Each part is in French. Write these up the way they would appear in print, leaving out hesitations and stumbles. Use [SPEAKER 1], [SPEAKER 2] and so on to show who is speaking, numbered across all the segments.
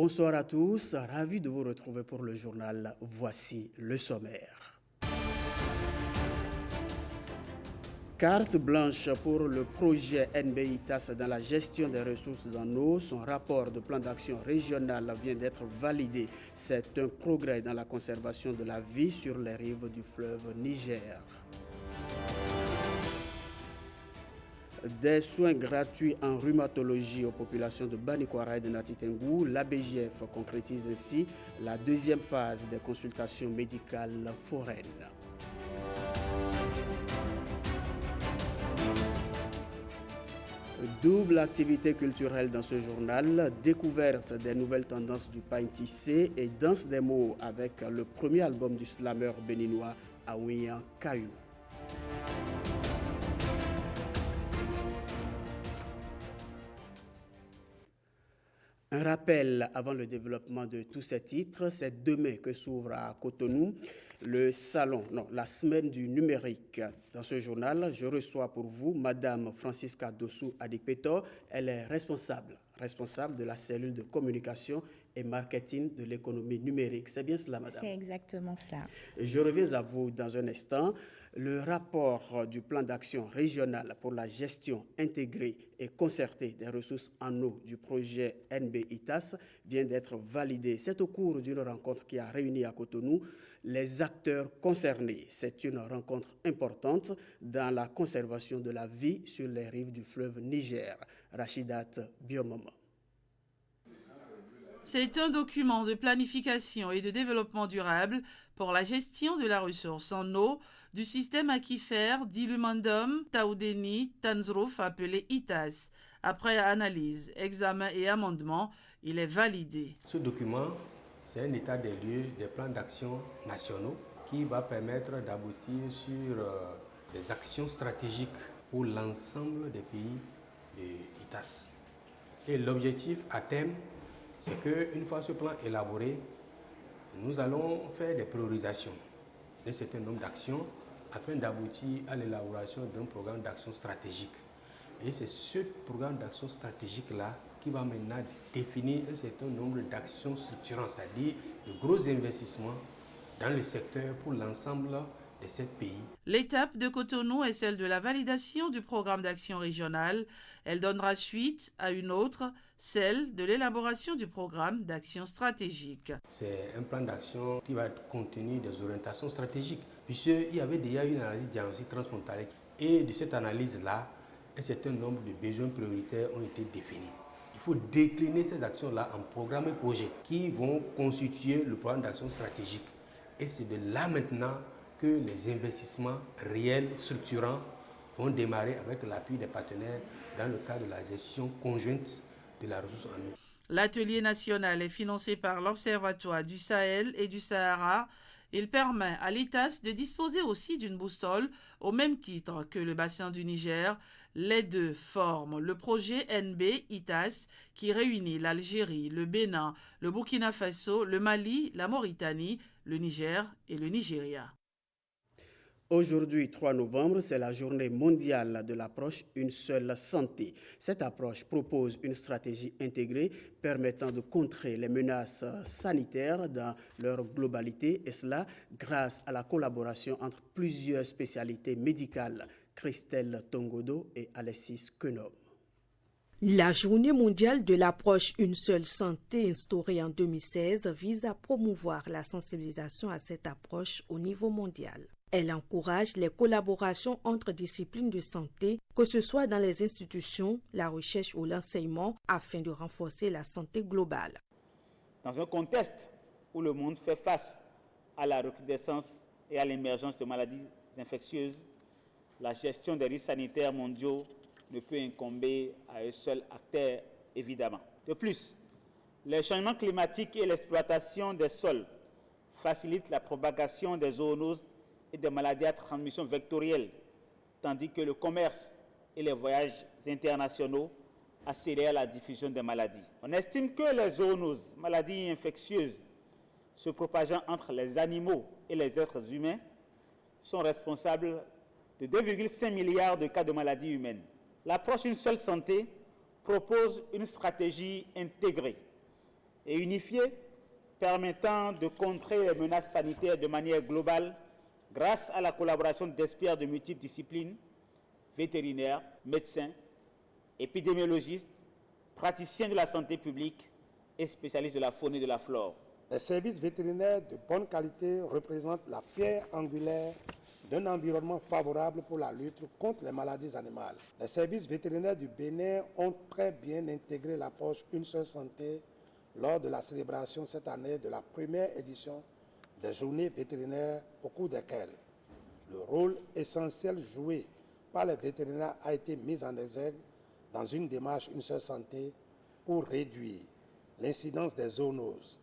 [SPEAKER 1] Bonsoir à tous, ravi de vous retrouver pour le journal. Voici le sommaire. Carte blanche pour le projet NBITAS dans la gestion des ressources en eau. Son rapport de plan d'action régional vient d'être validé. C'est un progrès dans la conservation de la vie sur les rives du fleuve Niger. Des soins gratuits en rhumatologie aux populations de Banikwara et de Natitengou. L'ABGF concrétise ainsi la deuxième phase des consultations médicales foraines. Double activité culturelle dans ce journal, découverte des nouvelles tendances du pain tissé et danse des mots avec le premier album du slameur béninois Aouian Kayou. Un rappel avant le développement de tous ces titres, c'est demain que s'ouvre à Cotonou la semaine du numérique. Dans ce journal, je reçois pour vous Madame Francisca Dossou Adikpeto. Elle est responsable de la cellule de communication et marketing de l'économie numérique. C'est bien cela, madame?
[SPEAKER 2] C'est exactement cela.
[SPEAKER 1] Je reviens à vous dans un instant. Le rapport du plan d'action régional pour la gestion intégrée et concertée des ressources en eau du projet NBITAS vient d'être validé. C'est au cours d'une rencontre qui a réuni à Cotonou les acteurs concernés. C'est une rencontre importante dans la conservation de la vie sur les rives du fleuve Niger. Rachidat Biomama.
[SPEAKER 3] C'est un document de planification et de développement durable pour la gestion de la ressource en eau du système aquifère d'Ilumandum Taoudeni Tanzrouf appelé ITAS. Après analyse, examen et amendement, il est validé.
[SPEAKER 4] Ce document, c'est un état des lieux des plans d'action nationaux qui va permettre d'aboutir sur des actions stratégiques pour l'ensemble des pays de ITAS. Et l'objectif à terme, c'est qu'une fois ce plan élaboré, nous allons faire des priorisations d'un certain nombre d'actions afin d'aboutir à l'élaboration d'un programme d'action stratégique. Et c'est ce programme d'action stratégique-là qui va maintenant définir un certain nombre d'actions structurantes, c'est-à-dire de gros investissements dans le secteur pour l'ensemble de 7 pays.
[SPEAKER 3] L'étape de Cotonou est celle de la validation du programme d'action régional. Elle donnera suite à une autre, celle de l'élaboration du programme d'action stratégique.
[SPEAKER 4] C'est un plan d'action qui va contenir des orientations stratégiques, puisqu'il y avait déjà une analyse diagnostique transfrontalière. Et de cette analyse-là, un certain nombre de besoins prioritaires ont été définis. Il faut décliner ces actions-là en programmes et projets qui vont constituer le programme d'action stratégique. Et c'est de là maintenant que les investissements réels, structurants, vont démarrer avec l'appui des partenaires dans le cadre de la gestion conjointe de la ressource en eau.
[SPEAKER 3] L'atelier national est financé par l'Observatoire du Sahel et du Sahara. Il permet à l'ITAS de disposer aussi d'une boussole au même titre que le bassin du Niger. Les deux forment le projet NB-ITAS qui réunit l'Algérie, le Bénin, le Burkina Faso, le Mali, la Mauritanie, le Niger et le Nigeria.
[SPEAKER 1] Aujourd'hui, 3 novembre, c'est la journée mondiale de l'approche Une seule santé. Cette approche propose une stratégie intégrée permettant de contrer les menaces sanitaires dans leur globalité, et cela grâce à la collaboration entre plusieurs spécialités médicales, Christelle Tongodo et Alexis Quenom.
[SPEAKER 5] La journée mondiale de l'approche Une seule santé instaurée en 2016 vise à promouvoir la sensibilisation à cette approche au niveau mondial. Elle encourage les collaborations entre disciplines de santé, que ce soit dans les institutions, la recherche ou l'enseignement, afin de renforcer la santé globale.
[SPEAKER 6] Dans un contexte où le monde fait face à la recrudescence et à l'émergence de maladies infectieuses, la gestion des risques sanitaires mondiaux ne peut incomber à un seul acteur, évidemment. De plus, les changements climatiques et l'exploitation des sols facilitent la propagation des zoonoses et des maladies à transmission vectorielle, tandis que le commerce et les voyages internationaux accélèrent la diffusion des maladies. On estime que les zoonoses, maladies infectieuses, se propageant entre les animaux et les êtres humains, sont responsables de 2,5 milliards de cas de maladies humaines. L'approche Une seule santé propose une stratégie intégrée et unifié permettant de contrer les menaces sanitaires de manière globale grâce à la collaboration d'experts de multiples disciplines, vétérinaires, médecins, épidémiologistes, praticiens de la santé publique et spécialistes de la faune et de la flore.
[SPEAKER 2] Les services vétérinaires de bonne qualité représentent la pierre angulaire d'un environnement favorable pour la lutte contre les maladies animales. Les services vétérinaires du Bénin ont très bien intégré l'approche Une seule santé lors de la célébration cette année de la première édition des journées vétérinaires au cours desquelles le rôle essentiel joué par les vétérinaires a été mis en exergue dans une démarche Une seule santé pour réduire l'incidence des zoonoses,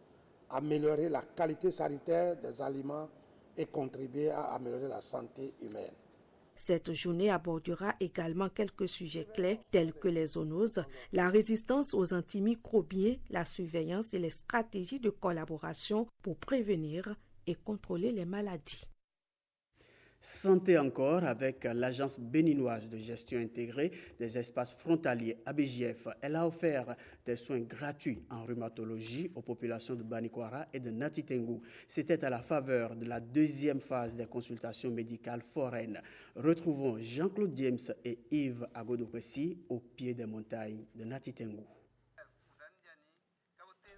[SPEAKER 2] améliorer la qualité sanitaire des aliments et contribuer à améliorer la santé humaine.
[SPEAKER 5] Cette journée abordera également quelques sujets clés tels que les zoonoses, la résistance aux antimicrobiens, la surveillance et les stratégies de collaboration pour prévenir et contrôler les maladies.
[SPEAKER 1] Santé encore avec l'Agence béninoise de gestion intégrée des espaces frontaliers ABJF. Elle a offert des soins gratuits en rhumatologie aux populations de Banikwara et de Nati Tengou. C'était à la faveur de la deuxième phase des consultations médicales foraines. Retrouvons Jean-Claude James et Yves Agodopessi au pied des montagnes de Nati Tengou.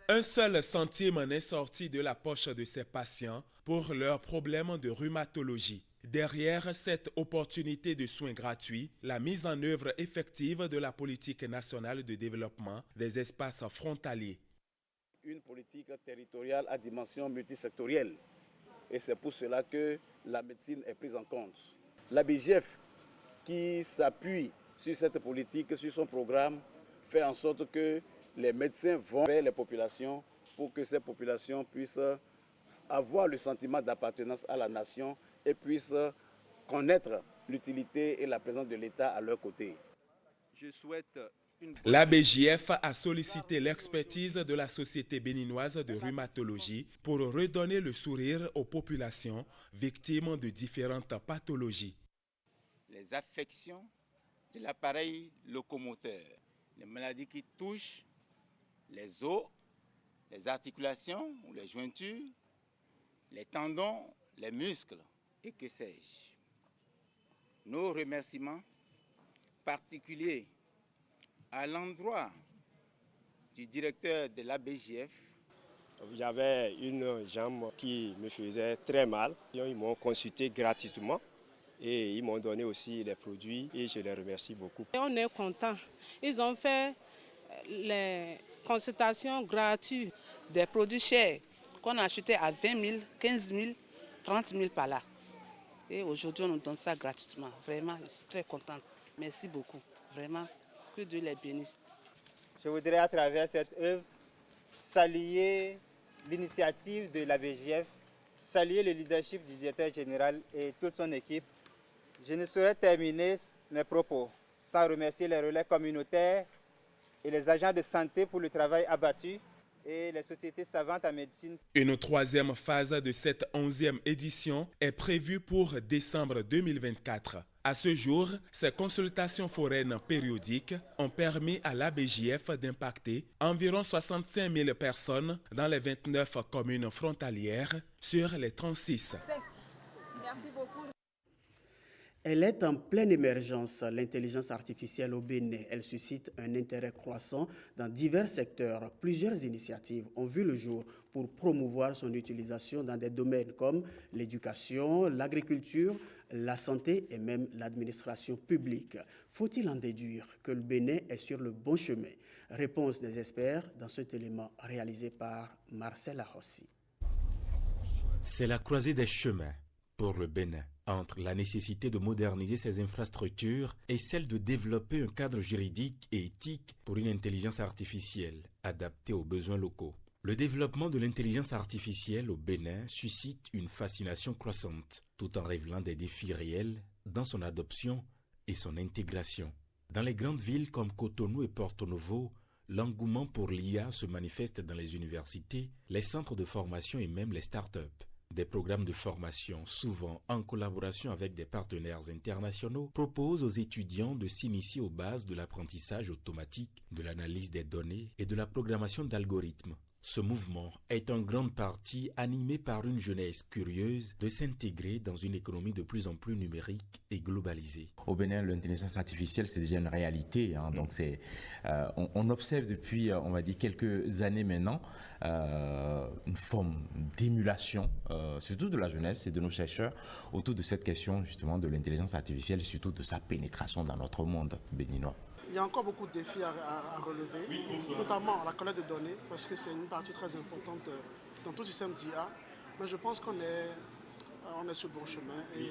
[SPEAKER 7] Un seul centime en est sorti de la poche de ces patients pour leurs problèmes de rhumatologie. Derrière cette opportunité de soins gratuits, la mise en œuvre effective de la politique nationale de développement des espaces frontaliers.
[SPEAKER 8] Une politique territoriale à dimension multisectorielle. Et c'est pour cela que la médecine est prise en compte. L'ABJF, qui s'appuie sur cette politique, sur son programme, fait en sorte que les médecins vont vers les populations pour que ces populations puissent avoir le sentiment d'appartenance à la nation et puissent connaître l'utilité et la présence de l'État à leur côté.
[SPEAKER 7] L'ABJF a sollicité l'expertise de la Société béninoise de rhumatologie pour redonner le sourire aux populations victimes de différentes pathologies.
[SPEAKER 9] Les affections de l'appareil locomoteur, les maladies qui touchent les os, les articulations ou les jointures, les tendons, les muscles et que sais-je. Nos remerciements particuliers à l'endroit du directeur de l'ABJF.
[SPEAKER 10] J'avais une jambe qui me faisait très mal. Ils m'ont consulté gratuitement et ils m'ont donné aussi les produits et je les remercie beaucoup.
[SPEAKER 11] On est contents. Ils ont fait les consultations gratuites. Des produits chers qu'on achetait à 20 000, 15 000, 30 000 par là. Et aujourd'hui, on nous donne ça gratuitement. Vraiment, je suis très contente. Merci beaucoup. Vraiment, que Dieu les bénisse.
[SPEAKER 6] Je voudrais à travers cette œuvre saluer l'initiative de l'ABJF, saluer le leadership du directeur général et toute son équipe. Je ne saurais terminer mes propos sans remercier les relais communautaires et les agents de santé pour le travail abattu et les sociétés savantes en médecine.
[SPEAKER 7] Une troisième phase de cette 11e édition est prévue pour décembre 2024. À ce jour, ces consultations foraines périodiques ont permis à l'ABJF d'impacter environ 65 000 personnes dans les 29 communes frontalières sur les 36.
[SPEAKER 11] Merci beaucoup.
[SPEAKER 1] Elle est en pleine émergence, l'intelligence artificielle au Bénin. Elle suscite un intérêt croissant dans divers secteurs. Plusieurs initiatives ont vu le jour pour promouvoir son utilisation dans des domaines comme l'éducation, l'agriculture, la santé et même l'administration publique. Faut-il en déduire que le Bénin est sur le bon chemin? Réponse des experts dans cet élément réalisé par Marcel Arossi.
[SPEAKER 12] C'est la croisée des chemins pour le Bénin, entre la nécessité de moderniser ses infrastructures et celle de développer un cadre juridique et éthique pour une intelligence artificielle adaptée aux besoins locaux. Le développement de l'intelligence artificielle au Bénin suscite une fascination croissante, tout en révélant des défis réels dans son adoption et son intégration. Dans les grandes villes comme Cotonou et Porto Novo, l'engouement pour l'IA se manifeste dans les universités, les centres de formation et même les start-up. Des programmes de formation, souvent en collaboration avec des partenaires internationaux, proposent aux étudiants de s'initier aux bases de l'apprentissage automatique, de l'analyse des données et de la programmation d'algorithmes. Ce mouvement est en grande partie animé par une jeunesse curieuse de s'intégrer dans une économie de plus en plus numérique et globalisée.
[SPEAKER 13] Au Bénin, l'intelligence artificielle, c'est déjà une réalité. Donc on observe depuis, on va dire, quelques années maintenant, une forme d'émulation, surtout de la jeunesse et de nos chercheurs, autour de cette question justement de l'intelligence artificielle, surtout de sa pénétration dans notre monde béninois.
[SPEAKER 14] Il y a encore beaucoup de défis à relever, notamment la collecte de données, parce que c'est une partie très importante dans tout système d'IA. Mais je pense qu'on est sur le bon chemin et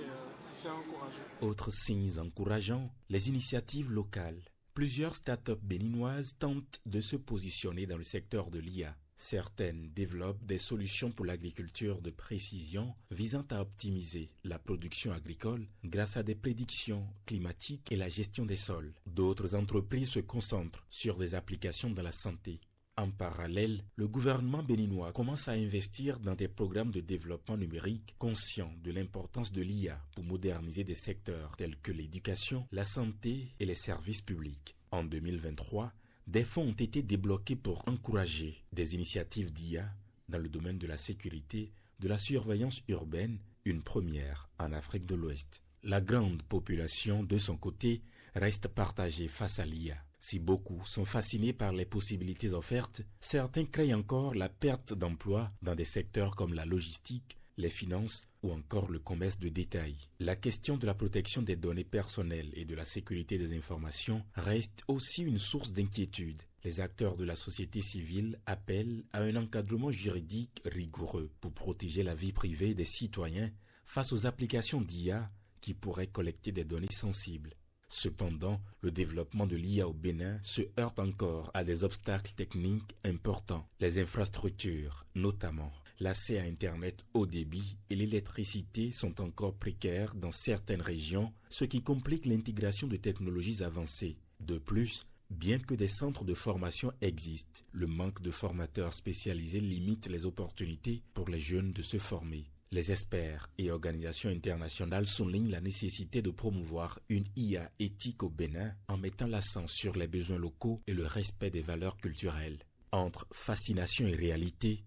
[SPEAKER 14] c'est encourageant.
[SPEAKER 12] Autres signes encourageants, les initiatives locales. Plusieurs startups béninoises tentent de se positionner dans le secteur de l'IA. Certaines développent des solutions pour l'agriculture de précision visant à optimiser la production agricole grâce à des prédictions climatiques et la gestion des sols. D'autres entreprises se concentrent sur des applications dans la santé. En parallèle, le gouvernement béninois commence à investir dans des programmes de développement numérique conscients de l'importance de l'IA pour moderniser des secteurs tels que l'éducation, la santé et les services publics. En 2023, des fonds ont été débloqués pour encourager des initiatives d'IA dans le domaine de la sécurité, de la surveillance urbaine, une première en Afrique de l'Ouest. La grande population, de son côté, reste partagée face à l'IA. Si beaucoup sont fascinés par les possibilités offertes, certains craignent encore la perte d'emplois dans des secteurs comme la logistique, les finances ou encore le commerce de détail. La question de la protection des données personnelles et de la sécurité des informations reste aussi une source d'inquiétude. Les acteurs de la société civile appellent à un encadrement juridique rigoureux pour protéger la vie privée des citoyens face aux applications d'IA qui pourraient collecter des données sensibles. Cependant, le développement de l'IA au Bénin se heurte encore à des obstacles techniques importants. Les infrastructures, notamment l'accès à Internet haut débit et l'électricité sont encore précaires dans certaines régions, ce qui complique l'intégration de technologies avancées. De plus, bien que des centres de formation existent, le manque de formateurs spécialisés limite les opportunités pour les jeunes de se former. Les experts et organisations internationales soulignent la nécessité de promouvoir une IA éthique au Bénin en mettant l'accent sur les besoins locaux et le respect des valeurs culturelles. Entre fascination et réalité,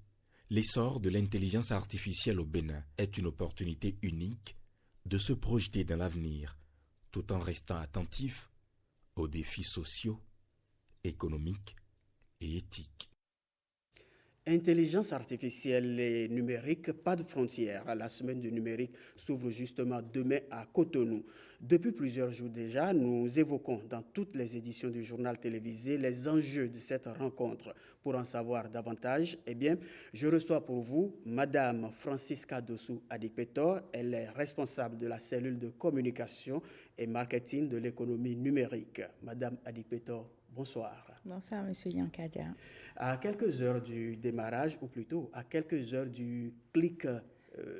[SPEAKER 12] l'essor de l'intelligence artificielle au Bénin est une opportunité unique de se projeter dans l'avenir tout en restant attentif aux défis sociaux, économiques et éthiques.
[SPEAKER 1] Intelligence artificielle et numérique, pas de frontières. La semaine du numérique s'ouvre justement demain à Cotonou. Depuis plusieurs jours déjà, nous évoquons dans toutes les éditions du journal télévisé les enjeux de cette rencontre. Pour en savoir davantage, je reçois pour vous Madame Francisca Dossou Adipeto. Elle est responsable de la cellule de communication et marketing de l'économie numérique. Madame Adipeto, bonsoir.
[SPEAKER 15] Bonsoir, Monsieur Yankadia.
[SPEAKER 1] À quelques heures du démarrage, ou plutôt à quelques heures du clic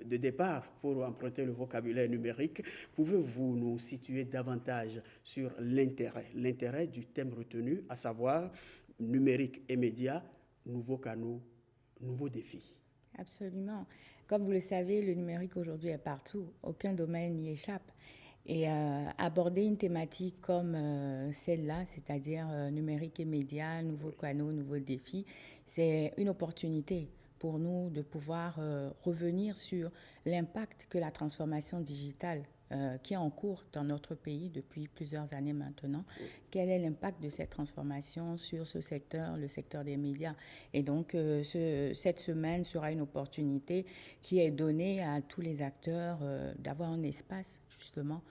[SPEAKER 1] de départ, pour emprunter le vocabulaire numérique, pouvez-vous nous situer davantage sur l'intérêt du thème retenu, à savoir numérique et médias, nouveaux canaux, nouveaux défis?
[SPEAKER 15] Absolument. Comme vous le savez, le numérique aujourd'hui est partout. Aucun domaine n'y échappe. Et aborder une thématique comme celle-là, c'est-à-dire numérique et médias, nouveaux canaux, nouveaux défis, c'est une opportunité pour nous de pouvoir revenir sur l'impact que la transformation digitale qui est en cours dans notre pays depuis plusieurs années maintenant. Quel est l'impact de cette transformation sur ce secteur, le secteur des médias? Et donc, cette semaine sera une opportunité qui est donnée à tous les acteurs d'avoir un espace, justement,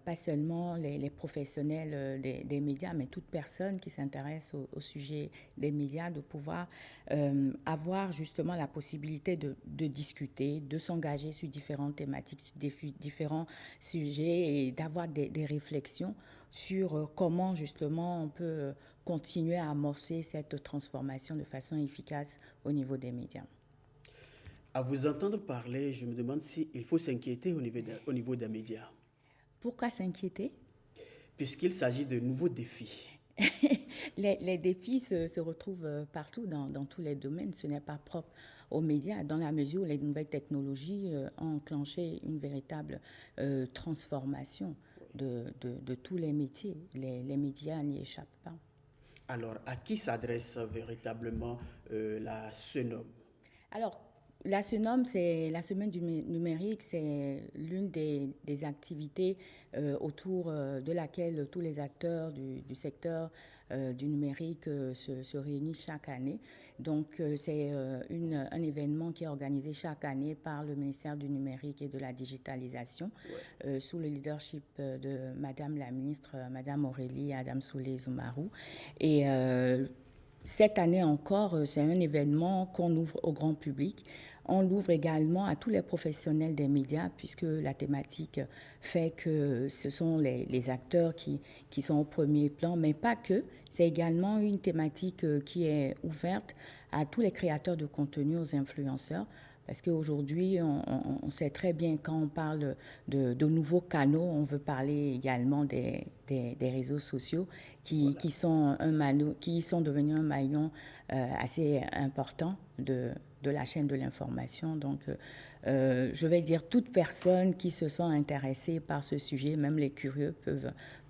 [SPEAKER 15] pas seulement les professionnels des médias, mais toute personne qui s'intéresse au sujet des médias, de pouvoir avoir justement la possibilité de discuter, de s'engager sur différentes thématiques, sur différents sujets et d'avoir des réflexions sur comment justement on peut continuer à amorcer cette transformation de façon efficace au niveau des médias.
[SPEAKER 1] À vous entendre parler, je me demande s'il faut s'inquiéter au niveau des médias.
[SPEAKER 15] Pourquoi s'inquiéter?
[SPEAKER 1] Puisqu'il s'agit de nouveaux défis.
[SPEAKER 15] Les défis se retrouvent partout dans tous les domaines. Ce n'est pas propre aux médias, dans la mesure où les nouvelles technologies ont enclenché une véritable transformation de tous les métiers. Les médias n'y échappent pas.
[SPEAKER 1] Alors, à qui s'adresse véritablement la SENOM?
[SPEAKER 15] Alors, la SENOM, c'est la semaine du numérique, c'est l'une des activités autour de laquelle tous les acteurs du secteur du numérique se réunissent chaque année. Donc, c'est un événement qui est organisé chaque année par le ministère du numérique et de la digitalisation, sous le leadership de Madame la ministre, Madame Aurélie Adamsoulé-Soumarou. Et cette année encore, c'est un événement qu'on ouvre au grand public. On l'ouvre également à tous les professionnels des médias, puisque la thématique fait que ce sont les acteurs qui sont au premier plan, mais pas que. C'est également une thématique qui est ouverte à tous les créateurs de contenu, aux influenceurs, parce qu'aujourd'hui, on sait très bien quand on parle de nouveaux canaux, on veut parler également des réseaux sociaux qui sont devenus un maillon assez important de la chaîne de l'information. Donc, je vais dire, toute personne qui se sent intéressée par ce sujet, même les curieux,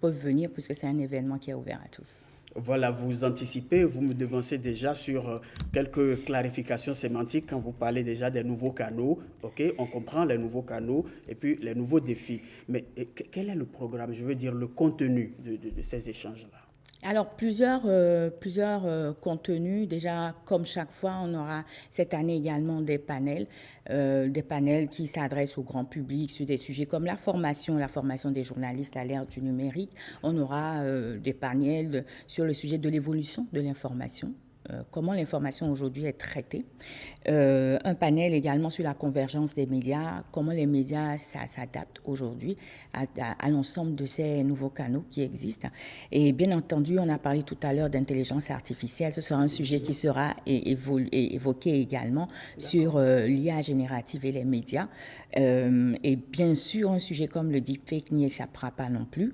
[SPEAKER 15] peuvent venir, puisque c'est un événement qui est ouvert à tous.
[SPEAKER 1] Voilà, vous anticipez, vous me devancez déjà sur quelques clarifications sémantiques quand vous parlez déjà des nouveaux canaux. OK, on comprend les nouveaux canaux et puis les nouveaux défis. Mais quel est le programme, je veux dire le contenu de ces échanges-là?
[SPEAKER 15] Alors, plusieurs contenus. Déjà, comme chaque fois, on aura cette année également des panels qui s'adressent au grand public sur des sujets comme la formation des journalistes à l'ère du numérique. On aura des panels sur le sujet de l'évolution de l'information. Comment l'information aujourd'hui est traitée. Un panel également sur la convergence des médias, comment les médias s'adaptent aujourd'hui à l'ensemble de ces nouveaux canaux qui existent. Et bien entendu, on a parlé tout à l'heure d'intelligence artificielle. Ce sera un sujet qui sera évoqué également sur l'IA générative et les médias. Et bien sûr, un sujet comme le deepfake n'y échappera pas non plus.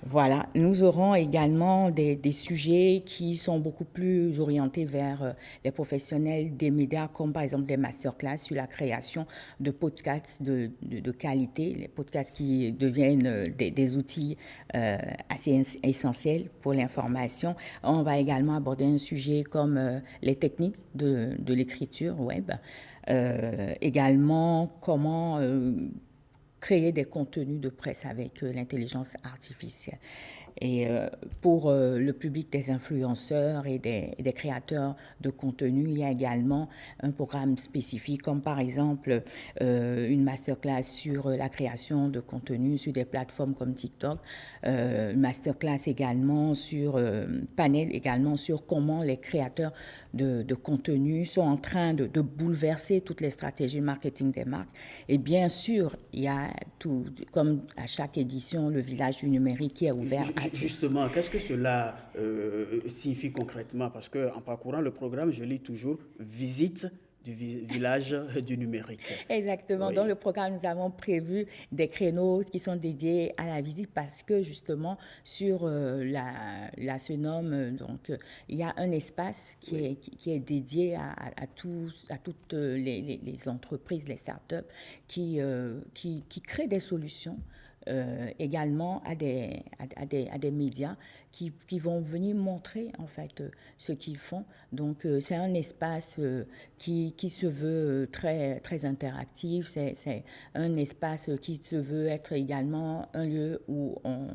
[SPEAKER 15] Voilà, nous aurons également des sujets qui sont beaucoup plus orientés vers les professionnels des médias, comme par exemple des masterclass sur la création de podcasts de qualité, les podcasts qui deviennent des outils assez essentiels pour l'information. On va également aborder un sujet comme les techniques de l'écriture web. Également, comment créer des contenus de presse avec l'intelligence artificielle. Et pour le public des influenceurs et des créateurs de contenu, il y a également un programme spécifique, comme par exemple une masterclass sur la création de contenu sur des plateformes comme TikTok, une masterclass également sur panel également sur comment les créateurs de contenu sont en train de bouleverser toutes les stratégies marketing des marques. Et bien sûr, il y a tout, comme à chaque édition, le village du numérique qui est ouvert.
[SPEAKER 1] Justement, qu'est-ce que cela signifie concrètement? Parce qu'en parcourant le programme, je lis toujours « visite du village du numérique ».
[SPEAKER 15] Exactement.
[SPEAKER 1] Oui.
[SPEAKER 15] Dans le programme, nous avons prévu des créneaux qui sont dédiés à la visite parce que justement, sur la SENOM, donc, il y a un espace qui est dédié à toutes les entreprises, les startups qui créent des solutions. Également à des médias qui vont venir montrer en fait ce qu'ils font. Donc c'est un espace qui se veut très, très interactif, c'est un espace qui se veut être également un lieu où on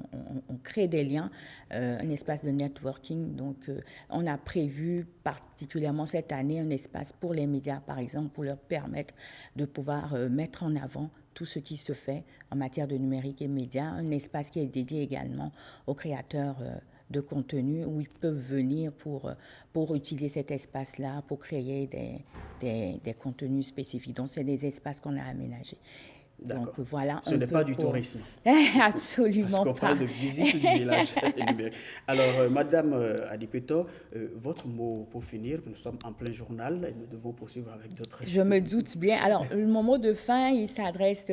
[SPEAKER 15] crée des liens, un espace de networking. Donc on a prévu particulièrement cette année un espace pour les médias par exemple pour leur permettre de pouvoir mettre en avant tout ce qui se fait en matière de numérique et médias, un espace qui est dédié également aux créateurs de contenu où ils peuvent venir pour utiliser cet espace-là pour créer des contenus spécifiques. Donc, c'est des espaces qu'on a aménagés.
[SPEAKER 1] D'accord.
[SPEAKER 15] Donc, voilà.
[SPEAKER 1] Ce n'est pas du tourisme.
[SPEAKER 15] Absolument pas.
[SPEAKER 1] Parce qu'on parle de visite du village numérique. Alors, Madame Adipeto, votre mot pour finir, nous sommes en plein journal et nous devons poursuivre avec d'autres.
[SPEAKER 15] Je me doute bien. Alors, mon mot de fin, il s'adresse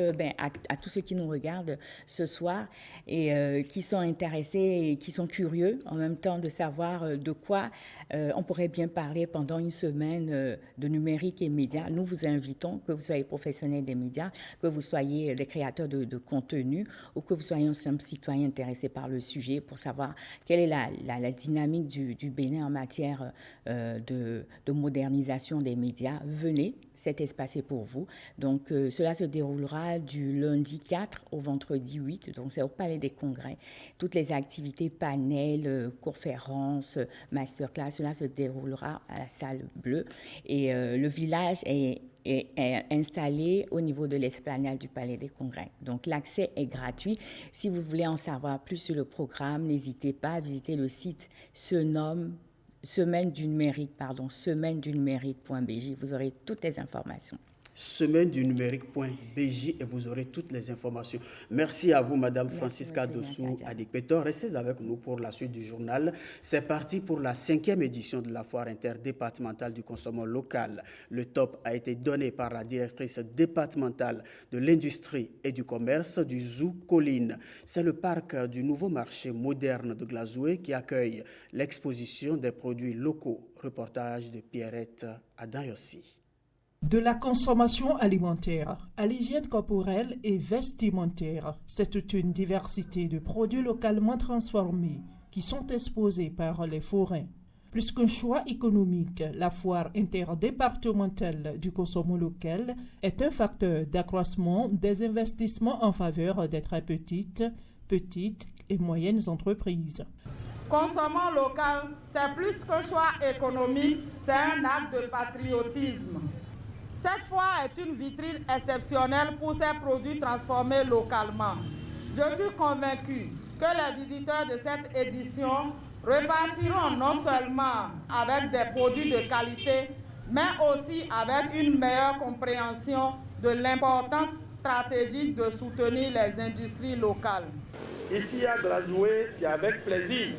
[SPEAKER 15] à tous ceux qui nous regardent ce soir et qui sont intéressés et qui sont curieux en même temps de savoir de quoi on pourrait bien parler pendant une semaine de numérique et médias. Nous vous invitons, que vous soyez professionnels des médias, que vous soyez soyez des créateurs de contenu ou que vous soyez un simple citoyen intéressé par le sujet pour savoir quelle est la dynamique du Bénin en matière de modernisation des médias, venez. Cet espace est pour vous. Donc, cela se déroulera du lundi 4 au vendredi 8. Donc, c'est au Palais des Congrès. Toutes les activités, panels, conférences, masterclass, cela se déroulera à la salle bleue. Et le village est installé au niveau de l'esplanade du Palais des Congrès. Donc, l'accès est gratuit. Si vous voulez en savoir plus sur le programme, n'hésitez pas à visiter le site semaine du numérique.bj. Vous aurez toutes les informations.
[SPEAKER 1] Semaine du numérique.bj et vous aurez toutes les informations. Merci à vous, Madame Francisca Dossou Adikpetor. Restez avec nous pour la suite du journal. C'est parti pour la 5e édition de la foire interdépartementale du consommant local. Le top a été donné par la directrice départementale de l'industrie et du commerce du Zoo Colline. C'est le parc du nouveau marché moderne de Glazoué qui accueille l'exposition des produits locaux. Reportage de Pierrette Adayossi.
[SPEAKER 16] De la consommation alimentaire à l'hygiène corporelle et vestimentaire, c'est toute une diversité de produits localement transformés qui sont exposés par les forains. Plus qu'un choix économique, la foire interdépartementale du consommant local est un facteur d'accroissement des investissements en faveur des très petites et moyennes entreprises.
[SPEAKER 17] Consommant local, c'est plus qu'un choix économique, c'est un acte de patriotisme. Cette foire est une vitrine exceptionnelle pour ces produits transformés localement. Je suis convaincu que les visiteurs de cette édition repartiront non seulement avec des produits de qualité, mais aussi avec une meilleure compréhension de l'importance stratégique de soutenir les industries locales.
[SPEAKER 18] Ici à Glazoué, c'est avec plaisir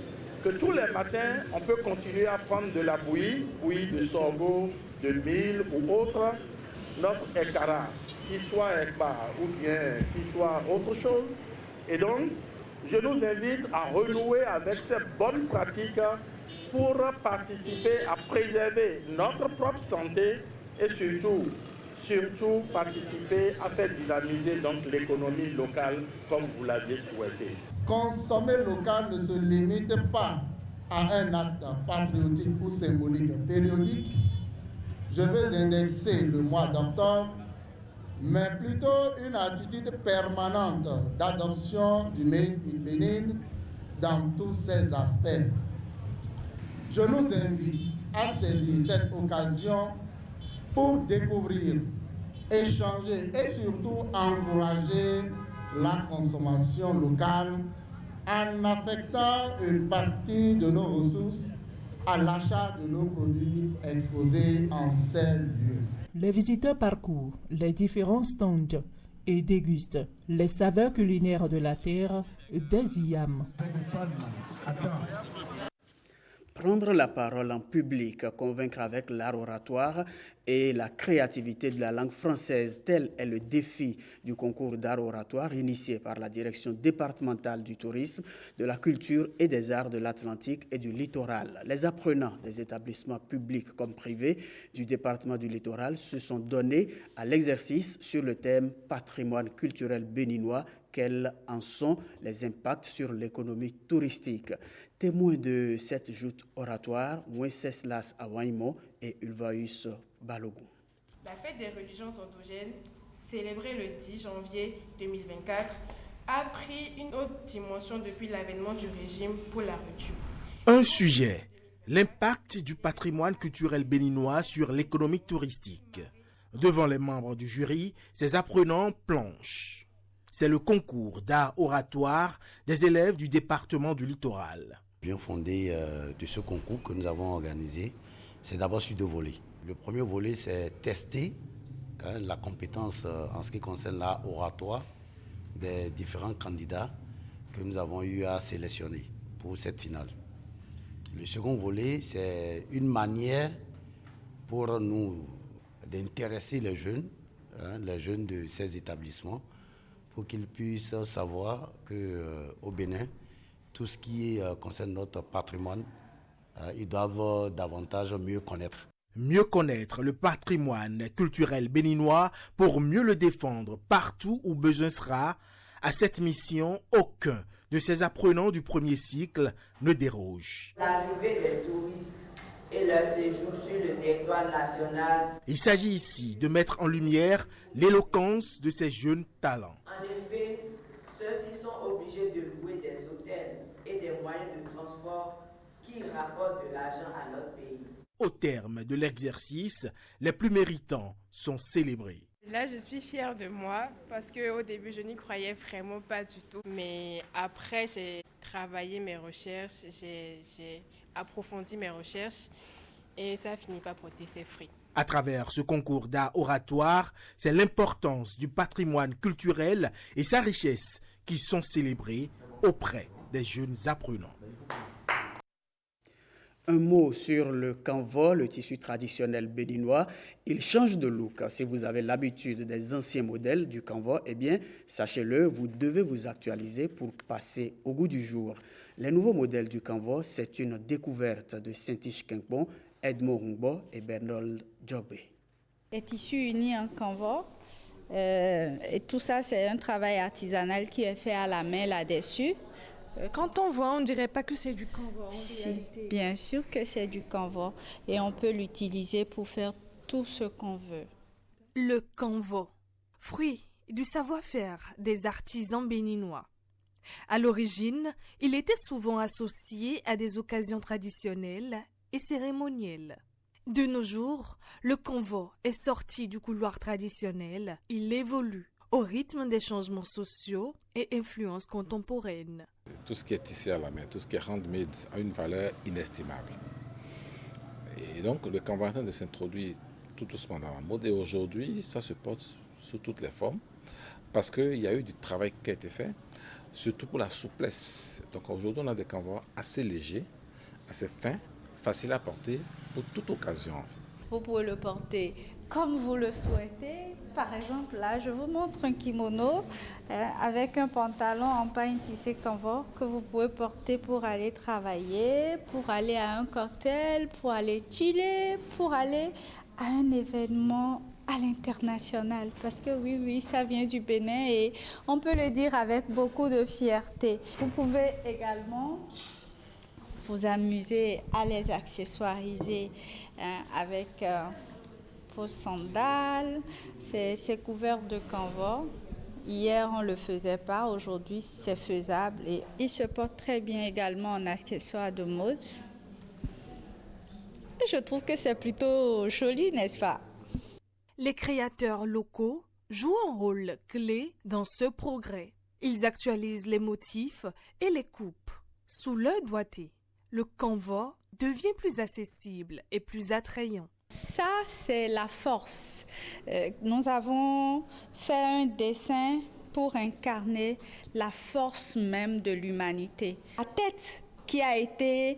[SPEAKER 18] que tous les matins, on peut continuer à prendre de la bouillie de sorgho, de mil ou autre, notre ekara, qu'il soit ekba ou bien qu'il soit autre chose. Et donc, je nous invite à renouer avec ces bonnes pratiques pour participer à préserver notre propre santé et surtout participer à faire dynamiser donc l'économie locale comme vous l'avez souhaité.
[SPEAKER 19] Consommer local ne se limite pas à un acte patriotique ou symbolique périodique. Je veux indexer le mois d'octobre, mais plutôt une attitude permanente d'adoption du Made in Bénin dans tous ses aspects. Je nous invite à saisir cette occasion pour découvrir, échanger et surtout encourager la consommation locale en affectant une partie de nos ressources à l'achat de nos produits exposés en ces lieux.
[SPEAKER 16] Les visiteurs parcourent les différents stands et dégustent les saveurs culinaires de la terre des IAM.
[SPEAKER 1] Prendre la parole en public, convaincre avec l'art oratoire et la créativité de la langue française, tel est le défi du concours d'art oratoire initié par la direction départementale du tourisme, de la culture et des arts de l'Atlantique et du littoral. Les apprenants des établissements publics comme privés du département du littoral se sont donnés à l'exercice sur le thème patrimoine culturel béninois. Quels en sont les impacts sur l'économie touristique? Témoins de cette joute oratoire, Wenceslas Awaimo et Ulvaeus Balogun.
[SPEAKER 20] La fête des religions autogènes, célébrée le 10 janvier 2024, a pris une autre dimension depuis l'avènement du régime pour la rupture.
[SPEAKER 21] Un sujet, l'impact du patrimoine culturel béninois sur l'économie touristique. Devant les membres du jury, ces apprenants planchent. C'est le concours d'art oratoire des élèves du département du littoral.
[SPEAKER 22] Bien fondé de ce concours que nous avons organisé, c'est d'abord sur deux volets. Le premier volet, c'est tester la compétence en ce qui concerne l'art oratoire des différents candidats que nous avons eu à sélectionner pour cette finale. Le second volet, c'est une manière pour nous d'intéresser les jeunes de ces établissements, pour qu'ils puissent savoir qu'au Bénin, tout ce qui concerne notre patrimoine, ils doivent davantage mieux connaître.
[SPEAKER 21] Mieux connaître le patrimoine culturel béninois pour mieux le défendre partout où besoin sera. À cette mission, aucun de ces apprenants du premier cycle ne déroge.
[SPEAKER 3] L'arrivée des touristes et leur séjour sur le territoire national.
[SPEAKER 21] Il s'agit ici de mettre en lumière l'éloquence de ces jeunes talents.
[SPEAKER 3] En effet, ceux-ci sont obligés de louer des hôtels et des moyens de transport qui rapportent de l'argent à notre pays.
[SPEAKER 21] Au terme de l'exercice, les plus méritants sont célébrés.
[SPEAKER 20] Là, je suis fière de moi parce qu'au début, je n'y croyais vraiment pas du tout. Mais après, j'ai travaillé mes recherches, j'ai approfondi mes recherches et ça a fini par porter ses fruits.
[SPEAKER 21] À travers ce concours d'art oratoire, c'est l'importance du patrimoine culturel et sa richesse qui sont célébrés auprès des jeunes apprenants.
[SPEAKER 1] Un mot sur le kanvo, le tissu traditionnel béninois. Il change de look. Si vous avez l'habitude des anciens modèles du kanvo, eh bien, sachez-le, vous devez vous actualiser pour passer au goût du jour. Les nouveaux modèles du kanvo, c'est une découverte de Saint-Iche Quinkbon, Edmond Rungbo et Bernold Jobé.
[SPEAKER 4] Les tissus unis en kanvo, et tout ça, c'est un travail artisanal qui est fait à la main là-dessus.
[SPEAKER 23] Quand on voit, on ne dirait pas que c'est du kanvo.
[SPEAKER 4] Si, bien sûr que c'est du kanvo et on peut l'utiliser pour faire tout ce qu'on veut.
[SPEAKER 23] Le kanvo, fruit du savoir-faire des artisans béninois. À l'origine, il était souvent associé à des occasions traditionnelles et cérémonielles. De nos jours, le kanvo est sorti du couloir traditionnel. Il évolue au rythme des changements sociaux et influences contemporaines.
[SPEAKER 24] Tout ce qui est tissé à la main, tout ce qui est handmade a une valeur inestimable. Et donc le kanvo est en train de s'introduire tout doucement dans la mode. Et aujourd'hui, ça se porte sous toutes les formes parce qu'il y a eu du travail qui a été fait, surtout pour la souplesse. Donc aujourd'hui, on a des kanvos assez légers, assez fins, faciles à porter pour toute occasion. En fait.
[SPEAKER 4] Vous pouvez le porter comme vous le souhaitez. Par exemple, là, je vous montre un kimono avec un pantalon en pain tissé kanvo que vous pouvez porter pour aller travailler, pour aller à un cocktail, pour aller chiller, pour aller à un événement à l'international. Parce que oui, ça vient du Bénin et on peut le dire avec beaucoup de fierté. Vous pouvez également vous amuser à les accessoiriser avec vos sandales, c'est couvert de kanvo. Hier, on ne le faisait pas, aujourd'hui, c'est faisable. Et il se porte très bien également en accessoires de mode. Je trouve que c'est plutôt joli, n'est-ce pas?
[SPEAKER 23] Les créateurs locaux jouent un rôle clé dans ce progrès. Ils actualisent les motifs et les coupes. Sous leur doigté, le kanvo devient plus accessible et plus attrayant.
[SPEAKER 4] Ça, c'est la force. Nous avons fait un dessin pour incarner la force même de l'humanité. La tête qui a été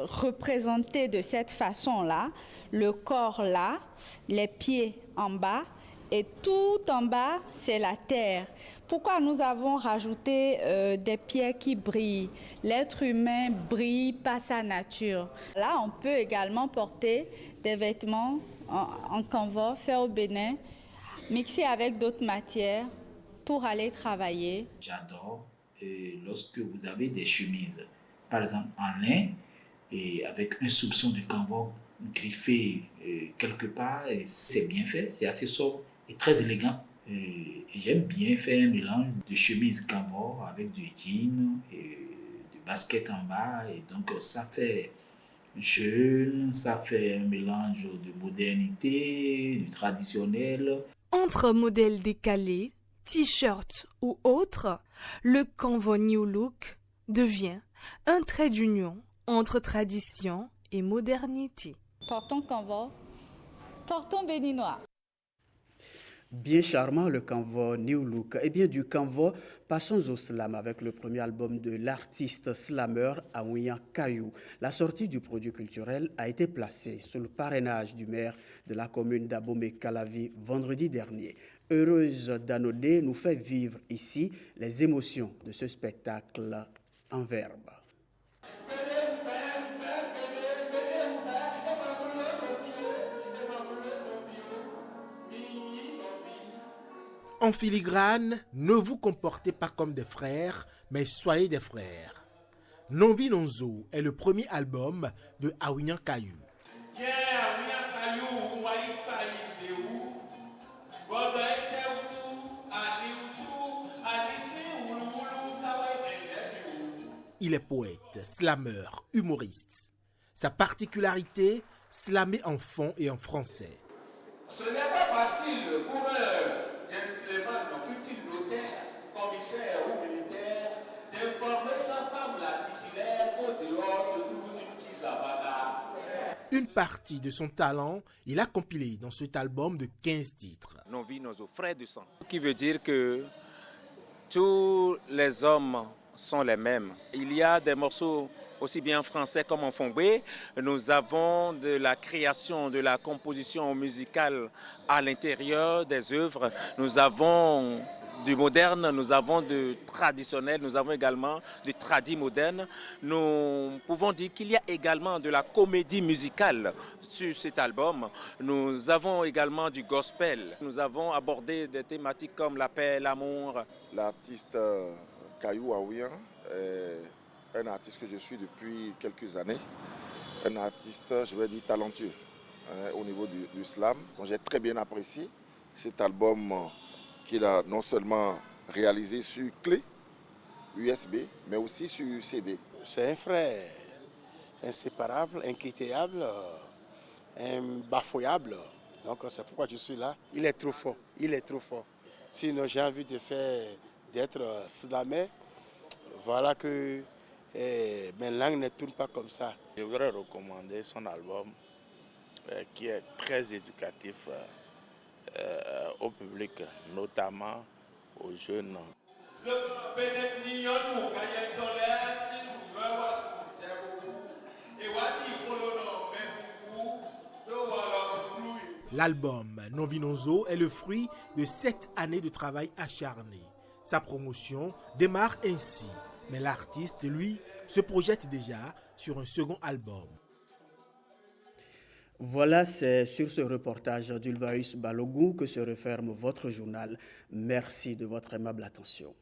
[SPEAKER 4] représentée de cette façon-là, le corps là, les pieds en bas, et tout en bas, c'est la terre. Pourquoi nous avons rajouté des pierres qui brillent? L'être humain brille par sa nature. Là, on peut également porter des vêtements en kanvo, fait au Bénin, mixés avec d'autres matières pour aller travailler.
[SPEAKER 25] J'adore lorsque vous avez des chemises, par exemple en lin, et avec un soupçon de kanvo griffé quelque part, c'est bien fait, c'est assez sobre et très élégant. Et j'aime bien faire un mélange de chemise kanvo avec du jean et du basket en bas. Et donc ça fait jeune, ça fait un mélange de modernité, du traditionnel.
[SPEAKER 23] Entre modèles décalés, t-shirts ou autres, le kanvo New Look devient un trait d'union entre tradition et modernité.
[SPEAKER 4] Portons kanvo, portons béninois.
[SPEAKER 1] Bien charmant le kanvo New Look. Et bien du kanvo, passons au slam avec le premier album de l'artiste slammer Aouyan Kayou. La sortie du produit culturel a été placée sous le parrainage du maire de la commune d'Abomey-Calavi vendredi dernier. Heureuse Danodé nous fait vivre ici les émotions de ce spectacle en verbe.
[SPEAKER 21] En filigrane, ne vous comportez pas comme des frères, mais soyez des frères. Novi Nonzo est le premier album de Awinian Kayou. Il est poète, slameur, humoriste. Sa particularité, slammer en fond et en français.
[SPEAKER 2] Ce n'est pas facile pour un gentleman, futur notaire, commissaire ou militaire, d'informer sa femme la titulaire qu'au dehors se trouve une petite savada.
[SPEAKER 21] Une partie de son talent, il a compilé dans cet album de 15 titres.
[SPEAKER 5] Novi Nonzo, frère de sang. Qui veut dire que tous les hommes sont les mêmes. Il y a des morceaux aussi bien en français comme en fongbe. Nous avons de la création, de la composition musicale à l'intérieur des œuvres. Nous avons du moderne, nous avons du traditionnel, nous avons également du tradi moderne. Nous pouvons dire qu'il y a également de la comédie musicale sur cet album. Nous avons également du gospel. Nous avons abordé des thématiques comme la paix, l'amour.
[SPEAKER 8] L'artiste Kayou Awinian est un artiste que je suis depuis quelques années. Un artiste, je vais dire, talentueux au niveau du slam. J'ai très bien apprécié cet album qu'il a non seulement réalisé sur clé USB, mais aussi sur CD.
[SPEAKER 9] C'est un frère inséparable, inquiétable, imbafouillable. Donc c'est pourquoi je suis là. Il est trop fort, il est trop fort. Sinon j'ai envie d'être slamé. Voilà que mes langues ne tournent pas comme ça.
[SPEAKER 10] Je voudrais recommander son album qui est très éducatif au public, notamment aux jeunes.
[SPEAKER 21] L'album Novi Nonzo est le fruit de 7 années de travail acharné. Sa promotion démarre ainsi, mais l'artiste, lui, se projette déjà sur un second album.
[SPEAKER 1] Voilà, c'est sur ce reportage d'Ulvaeus Balogun que se referme votre journal. Merci de votre aimable attention.